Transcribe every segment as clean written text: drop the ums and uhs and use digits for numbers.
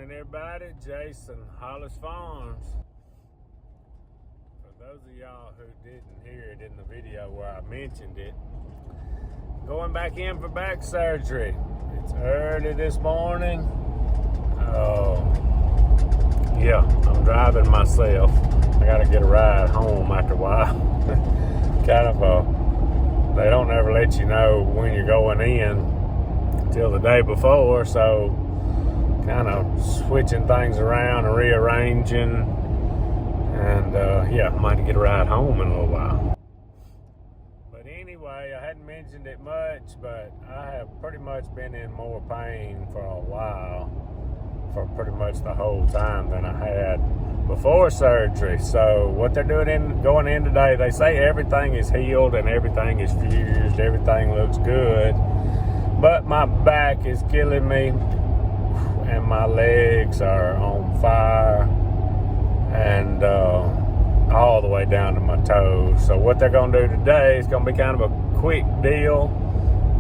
Morning, everybody. Jason, Hollis Farms. For those of y'all who didn't hear it in the video where I mentioned it, going back in for back surgery. It's early this morning. Yeah, I'm driving myself. I gotta get a ride home after a while. They don't ever let you know when you're going in till the day before, so kind of switching things around and rearranging, and yeah, I might get a ride home in a little while. But anyway, I hadn't mentioned it much, but I have pretty much been in more pain for a while, for pretty much the whole time than I had before surgery. So what they're doing going in today, they say everything is healed and everything is fused, everything looks good, but my back is killing me and my legs are on fire, and all the way down to my toes. So what they're gonna do today is gonna be kind of a quick deal,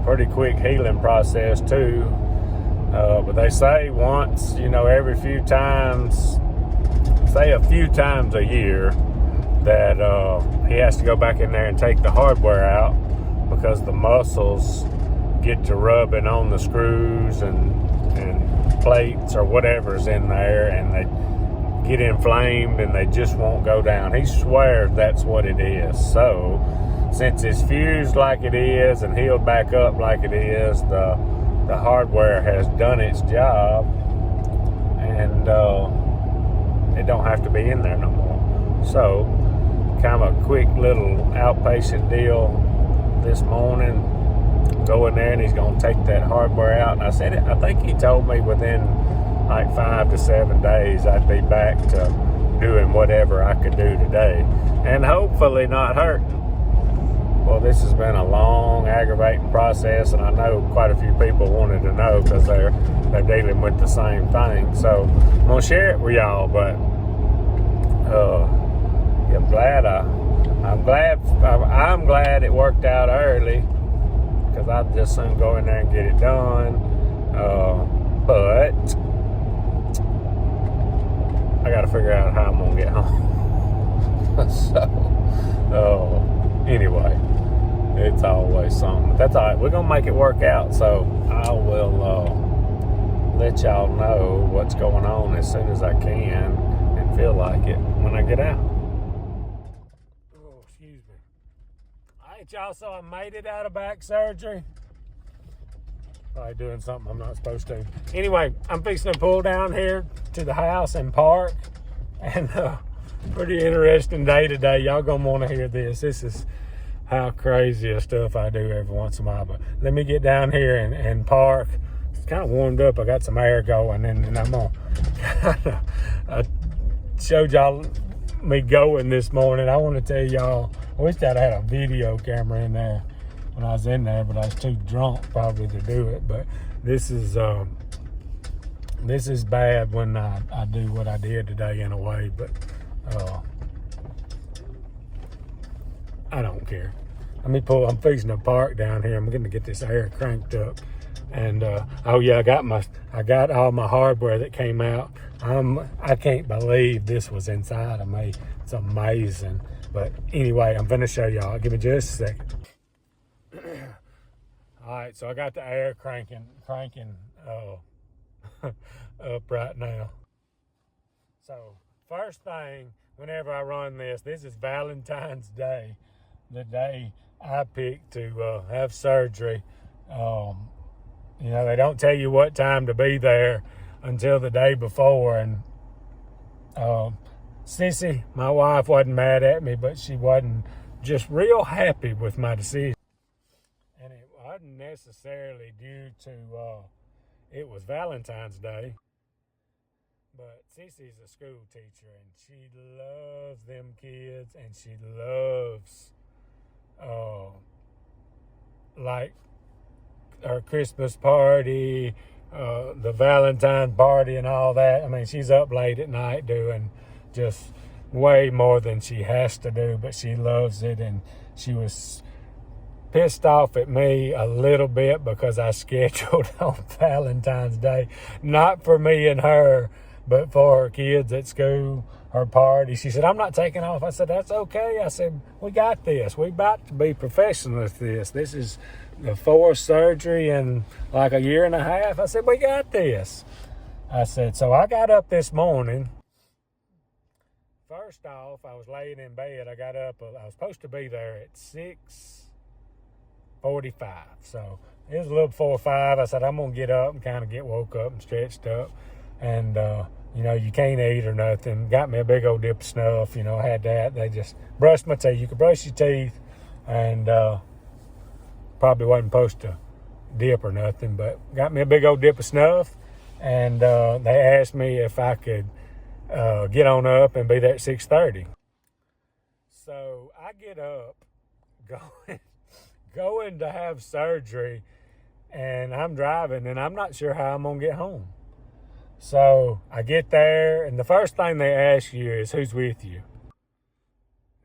pretty quick healing process too. But they say once, every few times, say a few times a year, that he has to go back in there and take the hardware out because the muscles get to rubbing on the screws and plates or whatever's in there, and they get inflamed and they just won't go down. He swears that's what it is. So since it's fused like it is and healed back up like it is, the hardware has done its job, and it don't have to be in there no more. So kind of a quick little outpatient deal this morning. Go in there and he's going to take that hardware out. And I think he told me within like 5 to 7 days I'd be back to doing whatever I could do today, and hopefully not hurting. Well, this has been a long, aggravating process, and I know quite a few people wanted to know because they're dealing with the same thing. So I'm going to share it with y'all, but I'm glad it worked out early, because I'd just soon go in there and get it done. But I got to figure out how I'm going to get home. So, anyway, it's always something. But that's all right. We're going to make it work out. So I will let y'all know what's going on as soon as I can and feel like it when I get out. Oh, excuse me. All right, y'all, so I made it out of back surgery. Probably doing something I'm not supposed to. Anyway, I'm fixing to pull down here to the house and park. And pretty interesting day today. Y'all gonna want to hear this. This is how crazy of stuff I do every once in a while. But let me get down here and park. It's kind of warmed up. I got some air going, and I'm gonna I showed y'all me going this morning. I want to tell y'all, I wish I'd had a video camera in there when I was in there, but I was too drunk probably to do it. But this is bad when I do what I did today in a way, but I don't care. I'm fixing to park down here. I'm going to get this air cranked up. And oh yeah, I got all my hardware that came out. I can't believe this was inside of me. It's amazing. But anyway, I'm gonna show y'all. Give me just a second. All right, so I got the air cranking up right now. So first thing, whenever I run this is Valentine's Day, the day I picked to have surgery. They don't tell you what time to be there until the day before, and Sissy, my wife, wasn't mad at me, but she wasn't just real happy with my decision. And it wasn't necessarily due to it was Valentine's Day, but Sissy's a school teacher, and she loves them kids, and she loves like her Christmas party, the Valentine party and all that. I mean, she's up late at night doing just way more than she has to do, but she loves it. And she was pissed off at me a little bit because I scheduled on Valentine's Day, not for me and her, but for her kids at school, her party. She said, I'm not taking off. I said, that's okay. I said, we got this. We about to be professional at this. This is the fourth surgery in like a year and a half. I said, we got this. I said, so I got up this morning. First off, I was laying in bed. I got up. I was supposed to be there at 6:45. So it was a little before 5. I said, I'm going to get up and kind of get woke up and stretched up. And, you can't eat or nothing. Got me a big old dip of snuff. I had that. They just brushed my teeth. You could brush your teeth. And probably wasn't supposed to dip or nothing. But got me a big old dip of snuff. And they asked me if I could get on up and be there at 6:30. So I get up, going to have surgery, and I'm driving, and I'm not sure how I'm going to get home. So I get there, and the first thing they ask you is, who's with you?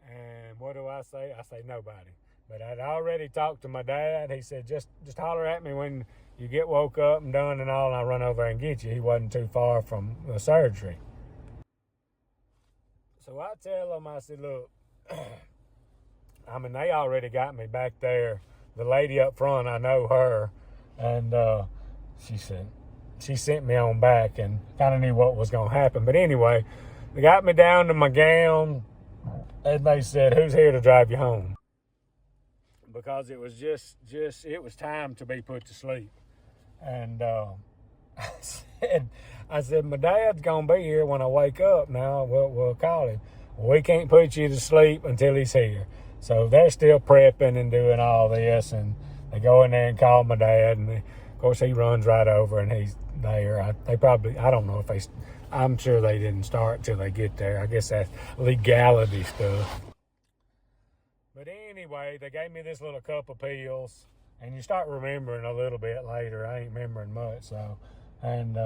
And what do I say? I say, nobody. But I'd already talked to my dad. He said, just holler at me when you get woke up and done and all, and I'll run over and get you. He wasn't too far from the surgery. So I tell them, I said, look, they already got me back there. The lady up front, I know her. And she sent me on back and kind of knew what was going to happen. But anyway, they got me down to my gown. And they said, who's here to drive you home? Because it was it was time to be put to sleep. And I said, my dad's going to be here when I wake up now. We'll call him. We can't put you to sleep until he's here. So they're still prepping and doing all this. And they go in there and call my dad. And of course, he runs right over and he's there. I don't know if I'm sure they didn't start till they get there. I guess that's legality stuff. But anyway, they gave me this little cup of pills. And you start remembering a little bit later. I ain't remembering much, so. And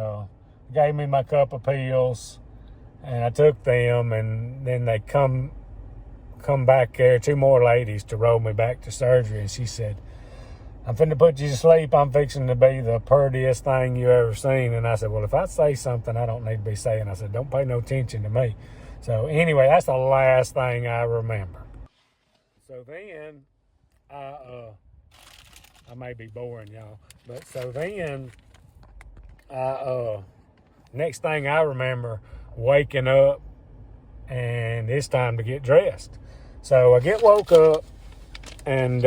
gave me my cup of pills, and I took them, and then they come back there, 2 more ladies to roll me back to surgery, and she said, I'm finna put you to sleep. I'm fixing to be the prettiest thing you ever seen. And I said, well, if I say something I don't need to be saying, I said, don't pay no attention to me. So anyway, that's the last thing I remember. So then I may be boring y'all, but so then next thing I remember, waking up, and it's time to get dressed. So I get woke up and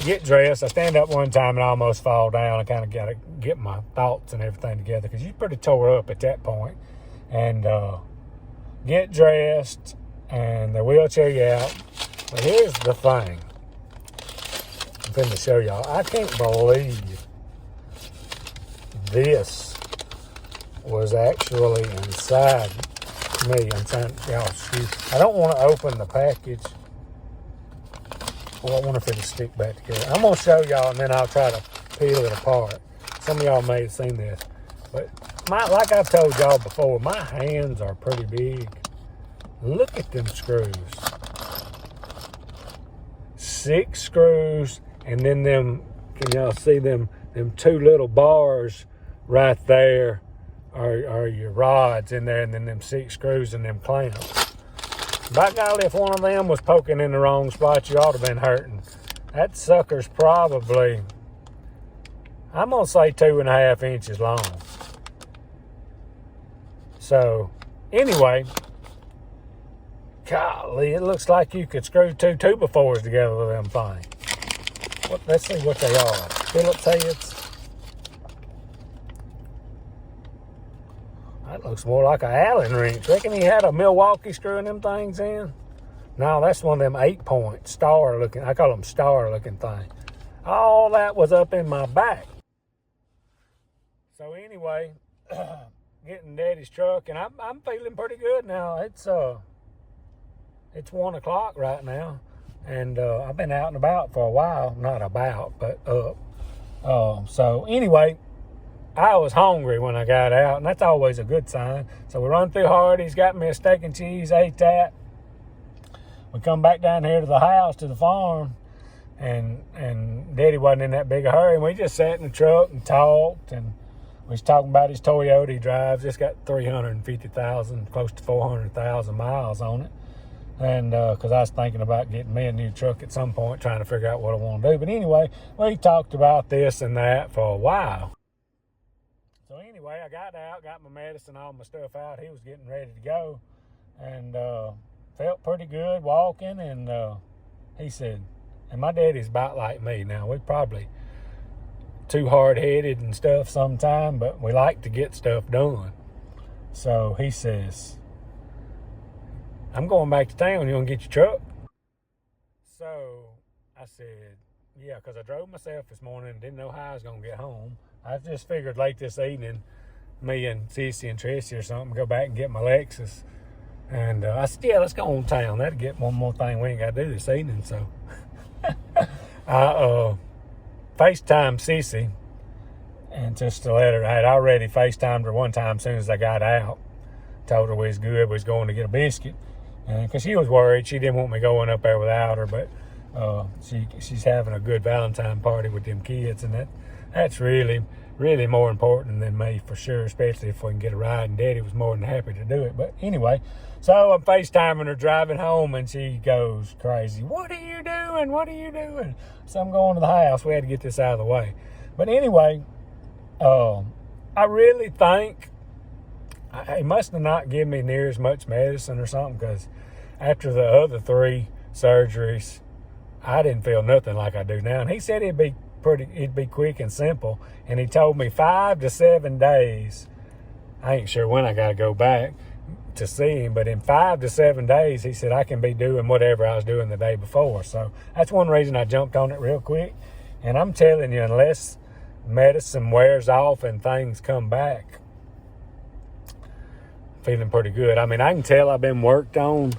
get dressed. I stand up one time and I almost fall down. I kind of got to get my thoughts and everything together because you're pretty tore up at that point. And get dressed, and they wheelchair you out. But here's the thing. I'm going to show y'all. I can't believe this was actually inside me. I'm trying, y'all, I don't want to open the package. Well, I wonder if it'll stick back together. I'm going to show y'all, and then I'll try to peel it apart. Some of y'all may have seen this. But like I've told y'all before, my hands are pretty big. Look at them screws. 6 screws, and then them, can y'all see them 2 little bars right there are your rods in there, and then them 6 screws and them clamps. By golly, if one of them was poking in the wrong spot, you ought to have been hurting. That sucker's probably, I'm going to say 2.5 inches long. So, anyway, golly, it looks like you could screw 2 2x4s together with them things. Let's see what they are. Phillips heads. That looks more like an Allen wrench. Reckon he had a Milwaukee screwing them things in? No, that's one of them 8-point star looking, I call them star looking things. All that was up in my back. So anyway, getting Daddy's truck, and I'm feeling pretty good now. It's 1 o'clock right now, and I've been out and about for a while. Not about, but up. So anyway, I was hungry when I got out, and that's always a good sign. So we run through Hardee's, got me a steak and cheese, ate that. We come back down here to the house, to the farm, and Daddy wasn't in that big a hurry. And we just sat in the truck and talked, and we was talking about his Toyota he drives. It's got 350,000, close to 400,000 miles on it. And because I was thinking about getting me a new truck at some point, trying to figure out what I want to do. But anyway, we talked about this and that for a while. So anyway, I got out, got my medicine, all my stuff out. He was getting ready to go, and felt pretty good walking. And he said, and my daddy's about like me now. We probably too hard-headed and stuff sometime, but we like to get stuff done. So he says, I'm going back to town. You want to get your truck? So I said, yeah, because I drove myself this morning and didn't know how I was going to get home. I just figured late this evening, me and Sissy and Tracy or something, go back and get my Lexus. And I said, yeah, let's go on town. That'll get one more thing we ain't got to do this evening. So I FaceTimed Sissy, and just to let her, I had already FaceTimed her one time as soon as I got out. Told her we was good, we was going to get a biscuit. Because she was worried. She didn't want me going up there without her, but she's having a good Valentine party with them kids, and that's really, really more important than me for sure, especially if we can get a ride, and Daddy was more than happy to do it. But anyway, so I'm FaceTiming her driving home, and she goes crazy. What are you doing? What are you doing? So I'm going to the house. We had to get this out of the way. But anyway, I really think he must have not given me near as much medicine or something, because after the other 3 surgeries, I didn't feel nothing like I do now. And he said it'd be quick and simple. And he told me 5 to 7 days. I ain't sure when I got to go back to see him, but in 5 to 7 days, he said I can be doing whatever I was doing the day before. So that's one reason I jumped on it real quick. And I'm telling you, unless medicine wears off and things come back, feeling pretty good. I mean, I can tell I've been worked on,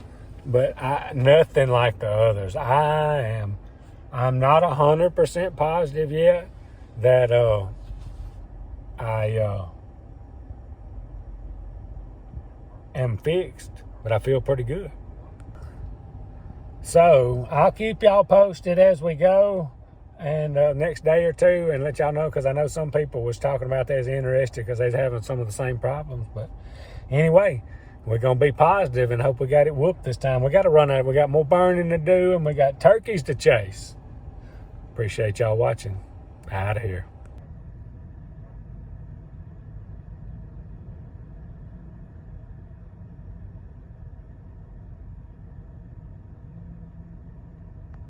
but nothing like the others. I'm not 100% positive yet that I am fixed, but I feel pretty good. So I'll keep y'all posted as we go, and next day or two, and let y'all know, because I know some people was talking about they was interested because they was having some of the same problems. But anyway, we're going to be positive and hope we got it whooped this time. We got to run out. We got more burning to do, and we got turkeys to chase. Appreciate y'all watching. Out of here.